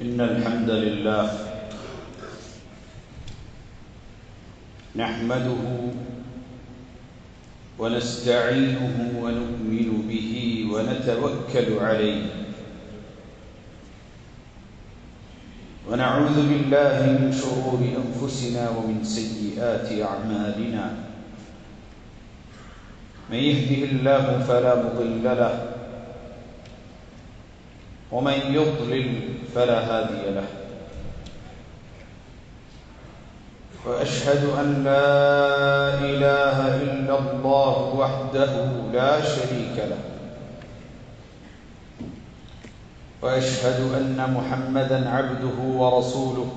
إن الحمد لله نحمده ونستعينه ونؤمن به ونتوكل عليه ونعوذ بالله من شرور أنفسنا ومن سيئات أعمالنا من يهده الله فلا مضل له ومن يضلل فلا هادي له وأشهد أن لا إله إلا الله وحده لا شريك له وأشهد أن محمدًا عبده ورسوله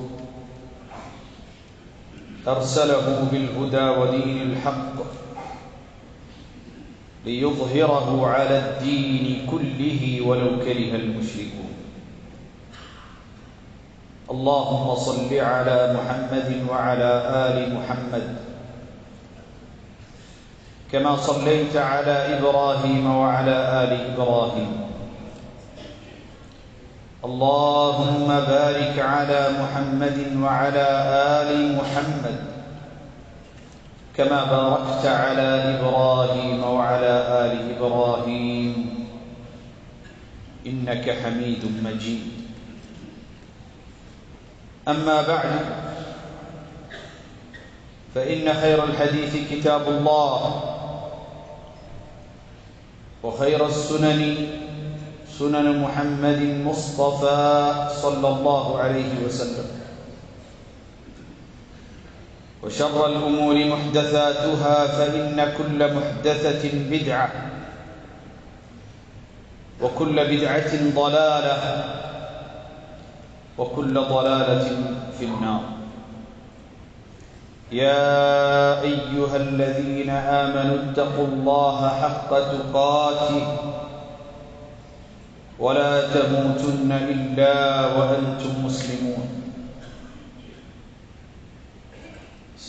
أرسله بالهدى ودين الحق ليظهره على الدين كله ولو كره المشركون اللهم صل على محمد وعلى آل محمد كما صليت على إبراهيم وعلى آل إبراهيم اللهم بارك على محمد وعلى آل محمد كما باركت على إبراهيم وعلى آل إبراهيم إنك حميد مجيد أما بعد فإن خير الحديث كتاب الله وخير السنن سنن محمد مصطفى صلى الله عليه وسلم وشر الأمور محدثاتها فإن كل محدثة بدعة وكل بدعة ضلالة وكل ضلالة في النار يا أيها الذين آمنوا اتقوا الله حق تقاته ولا تموتن إلا وأنتم مسلمون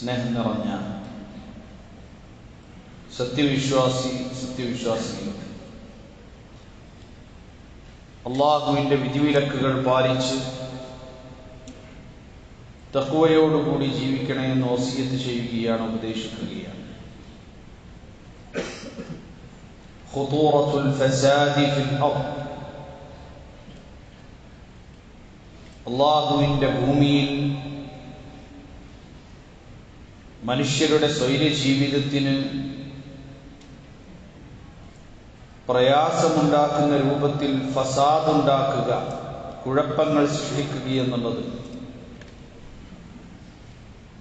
സ്നേഹം നിറഞ്ഞ സത്യവിശ്വാസികൾ അല്ലാഹുവിൻ്റെ വിധിവിലക്കുകൾ പാലിച്ച് തഖ്വയോടുകൂടി ജീവിക്കണമെന്ന് വസിയത്ത് ചെയ്യുകയാണ്, ഉപദേശിക്കുകയാണ്. ഖുതൂറത്തുൽ ഫസാദി ഫിൽ അർദ്, അല്ലാഹുവിൻ്റെ ഭൂമിയിൽ മനുഷ്യരുടെ സ്വൈര ജീവിതത്തിന് പ്രയാസമുണ്ടാക്കുന്ന രൂപത്തിൽ ഫസാദ് ഉണ്ടാക്കുക, കുഴപ്പങ്ങൾ സൃഷ്ടിക്കുക എന്നുള്ളത്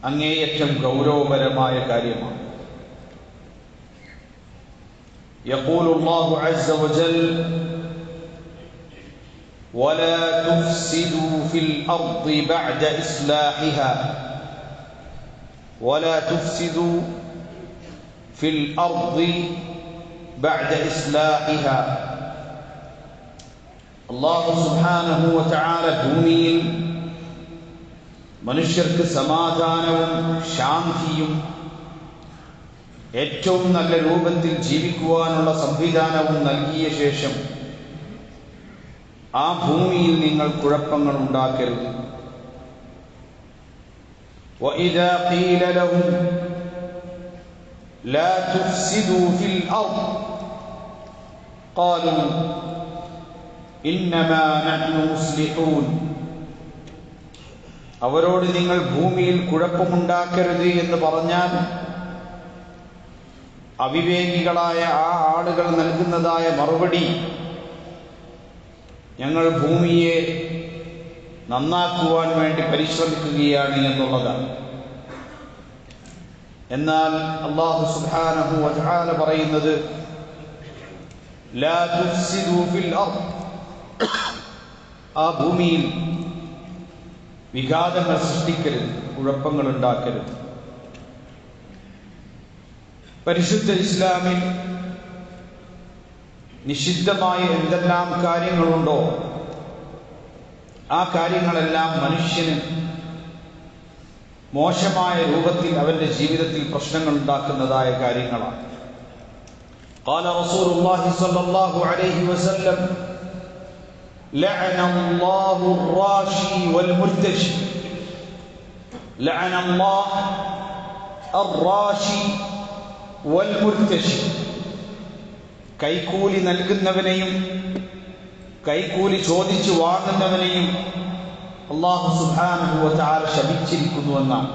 അങ്ങേയറ്റം ഗൗരവപരമായ കാര്യമാണ്. യഖൂലു അല്ലാഹു അസ്സ വജൽ വലാ തുഫ്സിദൂ ഫിൽ അർദി ബഅദ ഇസ്ലാഹിഹാ ولا تفسدوا في الأرض بعد إصلاحها. الله سبحانه وتعالى ഭൂമിയിൽ മനുഷ്യർക്ക് സമാധാനവും ശാന്തിയും ഏറ്റവും നല്ല രൂപത്തിൽ ജീവിക്കുവാനുള്ള സംവിധാനവും നൽകിയ ശേഷം ആ ഭൂമിയിൽ നിങ്ങൾ കുഴപ്പങ്ങൾ ഉണ്ടാക്കരുത്. وإذا قيل لهم لا تفسدوا في الأرض قالوا إنما نحن مصلحون. അവരോട് നിങ്ങൾ ഭൂമിയിൽ കുഴപ്പമുണ്ടാക്കരുത് എന്ന് പറഞ്ഞാൽ അവിവേകികളായ ആ ആളുകൾ നൽകുന്നതായ മറുപടി ഞങ്ങൾ ഭൂമിയെ നന്നാക്കുവാൻ വേണ്ടി പരിശ്രമിക്കുകയാണ് എന്നുള്ളതാണ്. എന്നാൽ അല്ലാഹു സുബ്ഹാനഹു വ തആല പറയുന്നത് ലാ തുഫ്സിദൂ ഫിൽ അർദ്, ആ ഭൂമിയിൽ വിഘാതങ്ങൾ സൃഷ്ടിക്കരുത്, കുഴപ്പങ്ങൾ ഉണ്ടാക്കരുത്. പരിശുദ്ധ ഇസ്ലാമിൽ നിഷിദ്ധമായ എന്തെല്ലാം കാര്യങ്ങളുണ്ടോ ആ കാര്യങ്ങളെല്ലാം മനുഷ്യന് മോശമായ രൂപത്തിൽ അവന്റെ ജീവിതത്തിൽ പ്രശ്നങ്ങൾ ഉണ്ടാക്കുന്നതായ കാര്യങ്ങളാണ്. قال رسول الله صلى الله عليه وسلم ലഅനല്ലാഹു الراشي والمرتشي. ലഅനല്ലാഹു الراشي والمرتشي. കൈക്കൂലി നൽകുന്നവനെയും കൈക്കൂലി ചോദിച്ചു വാങ്ങുന്നവനെയും അല്ലാഹു സുബ്ഹാനഹു വ തആല ശപിച്ചിരിക്കുന്നുവെന്നാണ്.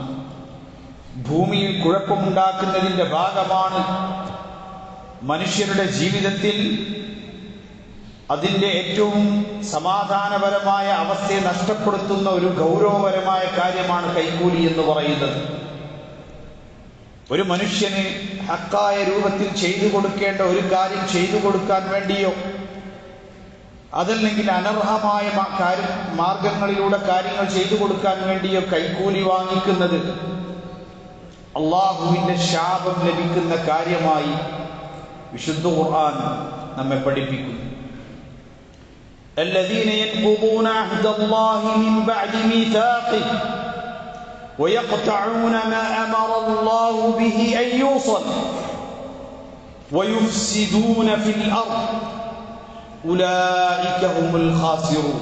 ഭൂമിയിൽ കുഴപ്പമുണ്ടാക്കുന്നതിന്റെ ഭാഗമാണ് മനുഷ്യരുടെ ജീവിതത്തിൽ അതിൻ്റെ ഏറ്റവും സമാധാനപരമായ അവസ്ഥയെ നഷ്ടപ്പെടുത്തുന്ന ഒരു ഗൗരവപരമായ കാര്യമാണ് കൈക്കൂലി എന്ന് പറയുന്നത്. ഒരു മനുഷ്യന് ഹക്കായ രൂപത്തിൽ ചെയ്തു കൊടുക്കേണ്ട ഒരു കാര്യം ചെയ്തു കൊടുക്കാൻ വേണ്ടിയോ അതല്ലെങ്കിൽ അനർഹമായ മാർഗങ്ങളിലൂടെ കാര്യങ്ങൾ ചെയ്തു കൊടുക്കാൻ വേണ്ടിയോ കൈക്കൂലി വാങ്ങിക്കുന്നത് അള്ളാഹുവിന്റെ ശാപം ലഭിക്കുന്ന കാര്യമായി വിശുദ്ധ ഖുർആൻ നമ്മെ പഠിപ്പിക്കുന്നു. الذين ينقضون عهد الله من بعد ميثاقه ويقطعون ما أمر الله به أن يوصل ويفسدون في الأرض أولئك هم الخاسرون.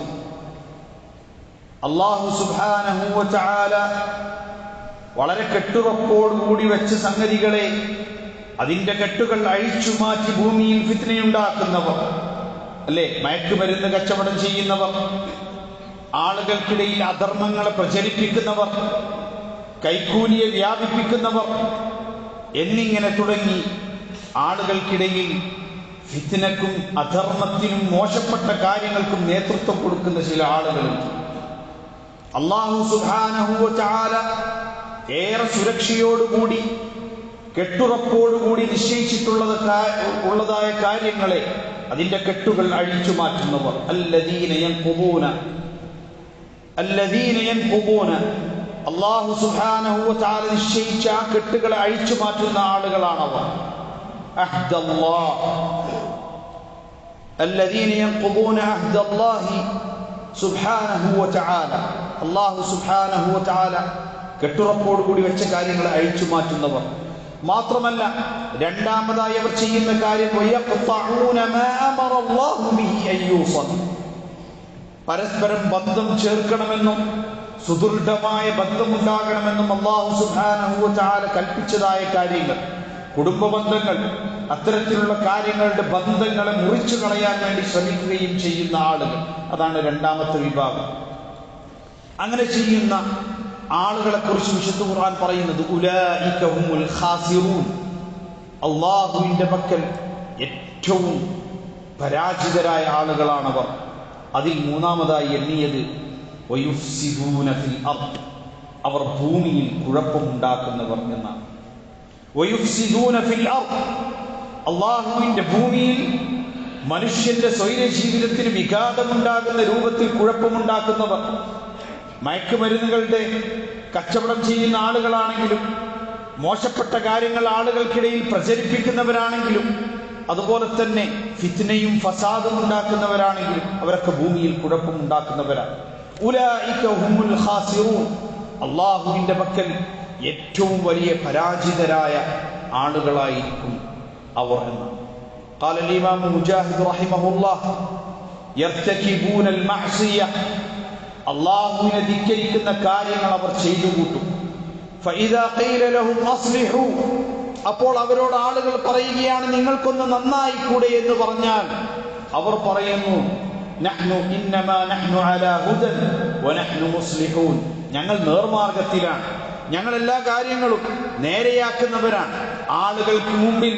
അല്ലാഹു സുബ്ഹാനഹു വ തആല വളരെ കെട്ടുറപ്പോടുകൂടി വെച്ച സംഗതികളെ അതിന്റെ കെട്ടുകൾ അഴിച്ചു മാറ്റി ഭൂമിയിൽ ഫിത്നയുണ്ടാക്കുന്നവർ, അല്ലേ, മയക്കുമരുന്ന് കച്ചവടം ചെയ്യുന്നവർ, ആളുകൾക്കിടയിൽ അധർമ്മങ്ങളെ പ്രചരിപ്പിക്കുന്നവർ, കൈക്കൂലിയെ വ്യാപിപ്പിക്കുന്നവർ എന്നിങ്ങനെ തുടങ്ങി ആളുകൾക്കിടയിൽ ഫിത്നക്കും അധർമ്മത്തിനും മോശപ്പെട്ട കാര്യങ്ങൾക്കും നേതൃത്വം കൊടുക്കുന്ന ചില ആളുകളുണ്ട്. അല്ലാഹു സുബ്ഹാനഹു വ തആല ഏറെ സുരക്ഷയോടുകൂടി കെട്ടുറപ്പോടുകൂടി നിശ്ചയിച്ചിട്ടുള്ളതായ കാര്യങ്ങളെ അതിന്റെ കെട്ടുകൾ അഴിച്ചു മാറ്റുന്നവർ. അല്ലദീന യൻഖുബൂന അല്ലാഹു സുബ്ഹാനഹു വ തആല നിശ്ചയിച്ച ആ കെട്ടുകളെ അഴിച്ചു മാറ്റുന്ന ആളുകളാണവർ. الذين ينقضون عهد الله سبحانه وتعالى. അല്ലാഹു സുബ്ഹാനഹു വ തആല കെട്ടുറപ്പോടുകൂടി വെച്ച കാര്യങ്ങളെ അഴിച്ചു മാറ്റുന്നവർ മാത്രമല്ല, രണ്ടാമതായി അവർ ചെയ്യുന്ന കാര്യം പരസ്പരം ബന്ധം ചേർക്കണമെന്നും സുദൃഢമായ ബന്ധമുണ്ടാകണമെന്നും അല്ലാഹു സുബ്ഹാനഹു വ തആല കൽപ്പിച്ചതായ കാര്യങ്ങൾ, കുടുംബ ബന്ധങ്ങൾ, അത്തരത്തിലുള്ള കാര്യങ്ങളുടെ ബന്ധങ്ങളെ മുറിച്ചു കളയാൻ വേണ്ടി ശ്രമിക്കുകയും ചെയ്യുന്ന ആളുകൾ, അതാണ് രണ്ടാമത്തെ വിഭാഗം. അങ്ങനെ ചെയ്യുന്ന ആളുകളെ കുറിച്ച് വിശുദ്ധ ഖുർആൻ പറയുന്നത് ഉലൈക ഹുമുൽ ഖാസിറൂൻ. അല്ലാഹുവിന്റെ പക്കൽ ഏറ്റവും പരാജിതരായ ആളുകളാണവർ. അതിൽ മൂന്നാമതായി എണ്ണിയത് വയുഫ്സിദൂന ഫിൽ അർദ്, അവർ ഭൂമിയിൽ കുഴപ്പമുണ്ടാക്കുന്നവർ എന്നാണ്. വയുഫ്സിദൂന ഫിൽ അർദ്, അല്ലാഹുവിന്റെ ഭൂമിയിൽ മനുഷ്യന്റെ സ്വൈര ജീവിതത്തിന് വിഘാതമുണ്ടാകുന്ന രൂപത്തിൽ കുഴപ്പമുണ്ടാക്കുന്നവർ, മയക്കുമരുന്നുകളുടെ കച്ചവടം ചെയ്യുന്ന ആളുകളാണെങ്കിലും മോശപ്പെട്ട കാര്യങ്ങൾ ആളുകൾക്കിടയിൽ പ്രചരിപ്പിക്കുന്നവരാണെങ്കിലും അതുപോലെ തന്നെ ഫിത്നയും ഫസാദും ഉണ്ടാക്കുന്നവരാണെങ്കിലും അവരൊക്കെ ഭൂമിയിൽ കുഴപ്പമുണ്ടാക്കുന്നവരാണ്. ഉലൈക ഹുമുൽ ഖാസിറൂൻ, അല്ലാഹുവിന്റെ പക്കൽ ഏറ്റവും വലിയ പരാജിതരായ ആളുകളായിരിക്കും അവർ എന്നാണ്. قال الإمام مجاهد رحمه الله يرتكبون المعصية, അല്ലാഹുവിനെ ധിക്കരിക്കുന്ന കാര്യങ്ങൾ അവർ ചെയ്തു കൂട്ടും. فإذا قيل لهم أصلحوا, അപ്പോൾ അവരോട് ആളുകൾ പറയുകയാണ് നിങ്ങൾക്കൊന്ന് നന്നായിക്കൂടെ എന്ന് പറഞ്ഞാൽ അവർ പറയുന്നു നഹ്നു ഇന്നമാ നഹ്നു അലാ ഹുദൻ വനഹ്നു മുസ്ലിഹൂൻ, ഞങ്ങൾ നേർമാർഗത്തിലാണ്, ഞങ്ങൾ എല്ലാ കാര്യങ്ങളും നേരെയാക്കുന്നവരാണ്. ആളുകൾക്ക് മുമ്പിൽ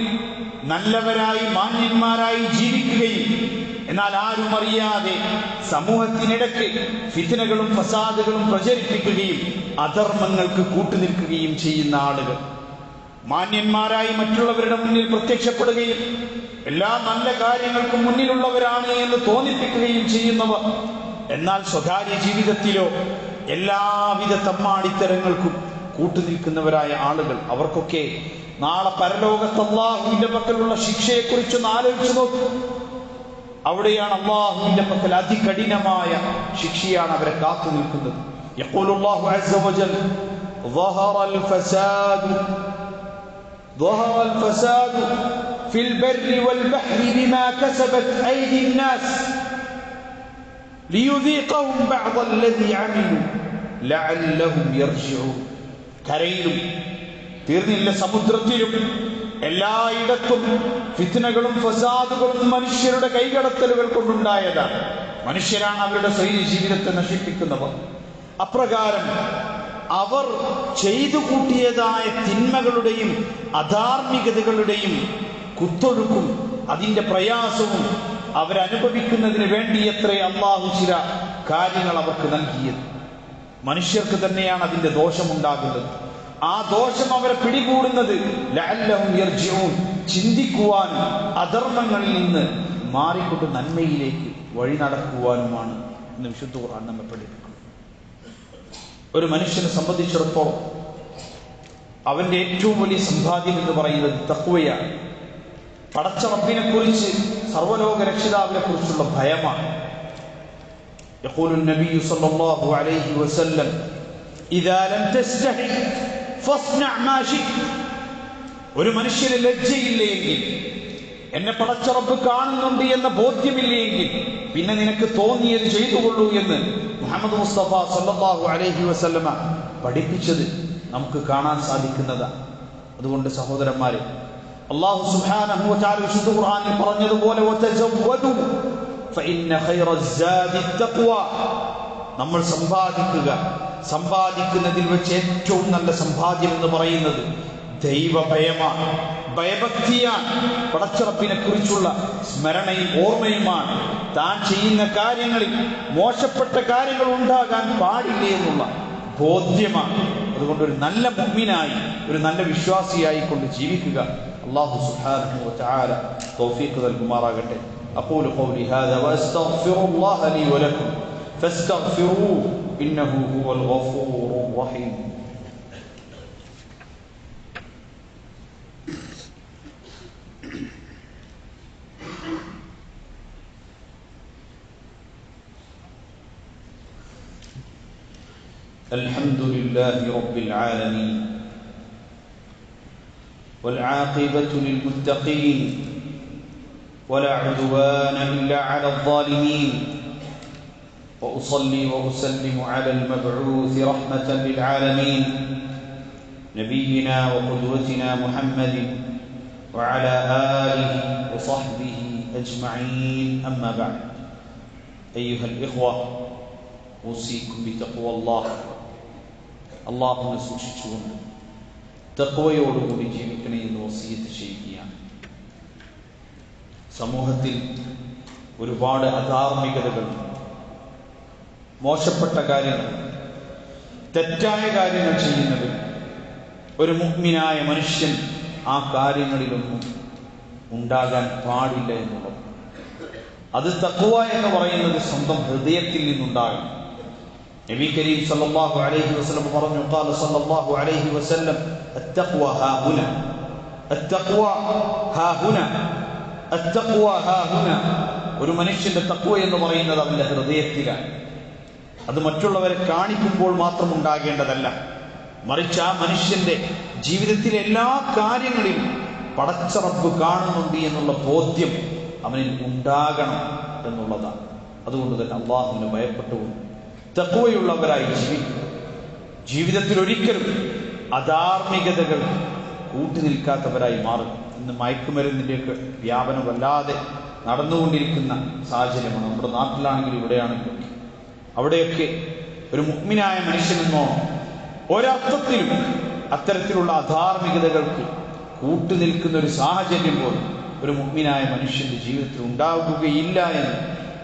നല്ലവരായി മാന്യന്മാരായി ജീവിക്കുകയും എന്നാൽ ആരും അറിയാതെ സമൂഹത്തിനിടയ്ക്ക് ഫിത്നകളും ഫസാദുകളും പ്രചരിപ്പിക്കുകയും അധർമ്മങ്ങൾക്ക് കൂട്ടുനിൽക്കുകയും ചെയ്യുന്ന ആളുകൾ, മാന്യന്മാരായി മറ്റുള്ളവരുടെ മുന്നിൽ പ്രത്യക്ഷപ്പെടുകയും എല്ലാ നല്ല കാര്യങ്ങൾക്കും മുന്നിലുള്ളവരാണ് എന്ന് തോന്നിപ്പിക്കുകയും ചെയ്യുന്നവർ, എന്നാൽ സ്വകാര്യ ജീവിതത്തിലോ എല്ലാവിധ തമ്മാടിത്തരങ്ങൾക്കും കൂട്ടുനിൽക്കുന്നവരായ ആളുകൾ, അവർക്കൊക്കെ നാളെ പരലോകത്ത് അല്ലാഹുവിന്റെ പക്കലുള്ള ശിക്ഷയെക്കുറിച്ചൊന്ന് ആലോചിച്ചു നോക്കൂ. അവിടെയാണ് അല്ലാഹുവിന്റെ പക്കൽ അതികഠിനമായ ശിക്ഷയാണ് അവരെ കാത്തു നിൽക്കുന്നത്. യഖൂലുല്ലാഹു അസ്സ വജൽ ظهر الفساد في البر والبحر بما كسبت أيدي الناس ലിയുദീഖഹും ബഅദ അല്ലദീ അമിലു ലഅല്ലഹും യർജിഊൻ. കരയിലും തീർന്നില്ല, സമുദ്രത്തിലും എല്ലായിടത്തും ഫിത്നകളും ഫസാദുകളും മനുഷ്യരുടെ കൈകടത്തലുകൾ കൊണ്ടുണ്ടായതാണ്. മനുഷ്യരാണ് അവരുടെ സ്വൈര്യ ജീവിതത്തെ നശിപ്പിക്കുന്നവർ. അപ്രകാരം അവർ ചെയ്തു കൂട്ടിയതായ തിന്മകളുടെയും അധാർമികതകളുടെയും കുത്തൊഴുക്കും അതിന്റെ പ്രയാസവും അവരനുഭവിക്കുന്നതിന് വേണ്ടിയത്രേ അല്ലാഹു ചില കാര്യങ്ങൾ അവർക്ക് നൽകിയത്. മനുഷ്യർക്ക് തന്നെയാണ് അതിന്റെ ദോഷമുണ്ടാകുന്നത്. ആ ദോഷം അവരെ പിടികൂടുന്നത് ലഅല്ലഹും യർജിഊൻ, ചിന്തിക്കുവാനും അധർമ്മങ്ങളിൽ നിന്ന് മാറിക്കൊണ്ട് നന്മയിലേക്ക് വഴി നടക്കുവാനുമാണ് എന്ന് വിശുദ്ധ ഖുർആൻ നമ്മെ പഠിപ്പിക്കുന്നു. ഒരു മനുഷ്യനെ സംബന്ധിച്ചിടത്തോളം അവന്റെ ഏറ്റവും വലിയ സമ്പാദ്യം എന്ന് പറയുന്നത് തഖ്വയാണ്. പടച്ച റബ്ബിനെ കുറിച്ച്, സർവ്വലോക രക്ഷിതാവിനെ കുറിച്ചുള്ള ഭയമാണ്. യഖൂലു നബിയ്യു സ്വല്ലല്ലാഹു അലൈഹി വസല്ലം ഇദാ ലം തസ്തഹി ഫസ്ന മാ ശിഅ്ത. ഒരു മനുഷ്യന് ലജ്ജയില്ലെങ്കിൽ, എന്നെ പടച്ച റബ്ബ് കാണുന്നുണ്ട് എന്ന ബോധ്യമില്ലെങ്കിൽ പിന്നെ നിനക്ക് തോന്നിയത് ചെയ്തുകൊള്ളൂ എന്ന് മുഹമ്മദ് മുസ്തഫ സല്ലല്ലാഹു അലൈഹി വസല്ലമ പഠിപ്പിച്ചത് നമുക്ക് കാണാൻ സാധിക്കുന്നതാണ്. അതുകൊണ്ട് സഹോദരന്മാരെ, അല്ലാഹു സുബ്ഹാനഹു വ തആല വിശുദ്ധ ഖുർആനിൽ പറഞ്ഞതുപോലെ വതസവ്വദു ഫഇന്ന ഖൈറസ്സാദി തഖ്വ. നമ്മൾ സമ്പാദിക്കുന്നതിൽ വെച്ച് ഏറ്റവും നല്ല സമ്പാദ്യം എന്ന് പറയുന്നത് ദൈവഭയമാണ്, ഭയഭക്തിയാണ്, പടച്ചറപ്പിനെ കുറിച്ചുള്ള സ്മരണയും ഓർമ്മയുമാണ്. താൻ ചെയ്യുന്ന കാര്യങ്ങളിൽ മോശപ്പെട്ട കാര്യങ്ങൾ ഉണ്ടാകാൻ പാടില്ല എന്നുള്ള ബോധ്യമാണ്. അതുകൊണ്ട് ഒരു നല്ല മുഅ്മിനായി, ഒരു നല്ല വിശ്വാസിയായി കൊണ്ട് ജീവിക്കുക അല്ലാഹു സുബ്ഹാനഹു വ തആല തൗഫീഖ് നൽകുമാറാകട്ടെ. അഖൂലു ഖൗലി ഹാദാ വഅസ്തഗ്ഫിറുല്ലാഹ ലീ വലക്കും ഫസ്തഗ്ഫിറൂഹു ഇന്നഹു ഹുവൽ ഗഫൂറുർ റഹീം. الحمد لله رب العالمين والعاقبة للمتقين ولا عدوان إلا على الظالمين وأصلي وأسلم على المبعوث رحمة للعالمين نبينا وقدوتنا محمد وعلى آله وصحبه أجمعين. أما بعد، أيها الإخوة، أوصيكم بتقوى الله. അള്ളാഹുവിനെ സൂക്ഷിച്ചുകൊണ്ട് തഖ്വയോടുകൂടി ജീവിക്കണേ എന്ന് വസിയത്ത് ചെയ്യുകയാണ്. സമൂഹത്തിൽ ഒരുപാട് അധാർമികതകൾ, മോശപ്പെട്ട കാര്യങ്ങൾ, തെറ്റായ കാര്യങ്ങൾ ചെയ്യുന്നത് ഒരു മുഅ്മിനായ മനുഷ്യൻ ആ കാര്യങ്ങളിലൊന്നും ഉണ്ടാകാൻ പാടില്ല എന്നുള്ളത്. അത് തഖ്വ എന്ന് പറയുന്നത് സ്വന്തം ഹൃദയത്തിൽ നിന്നുണ്ടാകണം. നബി കരീം സല്ലല്ലാഹു അലൈഹി വസല്ലം പറഞ്ഞു, ഖാല സല്ലല്ലാഹു അലൈഹി വസല്ലം അത്തഖ്വ ഹാഹുന, അത്തഖ്വ ഹാഹുന, അത്തഖ്വ ഹാഹുന. ഒരു മനുഷ്യന്റെ തഖ്വ എന്ന് പറയുന്നത് അവന്റെ ഹൃദയത്തിലാണ്. അത് മറ്റുള്ളവരെ കാണിക്കുമ്പോൾ മാത്രം ഉണ്ടാകേണ്ടതല്ല, മറിച്ച് ആ മനുഷ്യന്റെ ജീവിതത്തിലെ എല്ലാ കാര്യങ്ങളിലും പടച്ച റബ്ബ് കാണുന്നുണ്ട് എന്നുള്ള ബോധ്യം അവനിൽ ഉണ്ടാകണം എന്നുള്ളതാണ്. അതുകൊണ്ട് തന്നെ അള്ളാഹുവിനെ ഭയപ്പെട്ടുകൊണ്ട് തഖ്വയുള്ളവരായി ജീവിക്കുക. ജീവിതത്തിൽ ഒരിക്കലും അധാർമികതകൾ കൂട്ടുനിൽക്കാത്തവരായി മാറുക. ഇന്ന് മയക്കുമരുന്നിൻ്റെയൊക്കെ വ്യാപനം വല്ലാതെ നടന്നുകൊണ്ടിരിക്കുന്ന സാഹചര്യമാണ്. നമ്മുടെ നാട്ടിലാണെങ്കിലും ഇവിടെയാണെങ്കിലും അവിടെയൊക്കെ ഒരു മുഅ്മിനായ മനുഷ്യനെന്നോ ഒരർത്ഥത്തിലും അത്തരത്തിലുള്ള അധാർമികതകൾക്ക് കൂട്ടുനിൽക്കുന്ന ഒരു സാഹചര്യം പോലും ഒരു മുഅ്മിനായ മനുഷ്യന്റെ ജീവിതത്തിൽ ഉണ്ടാകുകയില്ല എന്ന്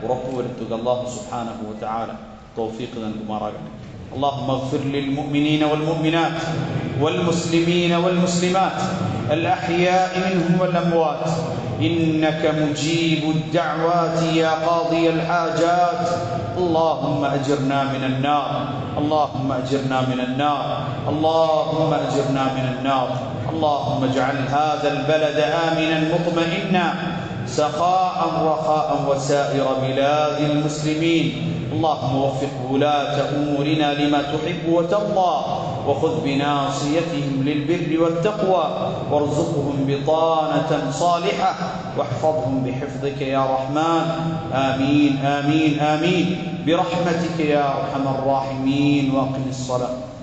ഉറപ്പുവരുത്തുക. അല്ലാഹു സുബ്ഹാനഹു വ തആല തൗഫീഖ് നൽകുമാറാകട്ടെ. اللهم اغفر للمؤمنين والمؤمنات والمسلمين والمسلمات الأحياء منهم والأموات إنك مجيب الدعوات يا قاضي الحاجات. اللهم أجرنا من النار، اللهم أجرنا من النار، اللهم أجرنا من النار. اللهم اجعل هذا البلد آمنا مطمئنا سخاء رخاء وسائر بلاد المسلمين. اللهم وفق ولاة أمورنا لما تحب وترضى وخذ بناصيتهم للبر والتقوى وارزقهم بطانة صالحة واحفظهم بحفظك يا رحمن آمين آمين آمين برحمتك يا أرحم الراحمين. وأقم الصلاة.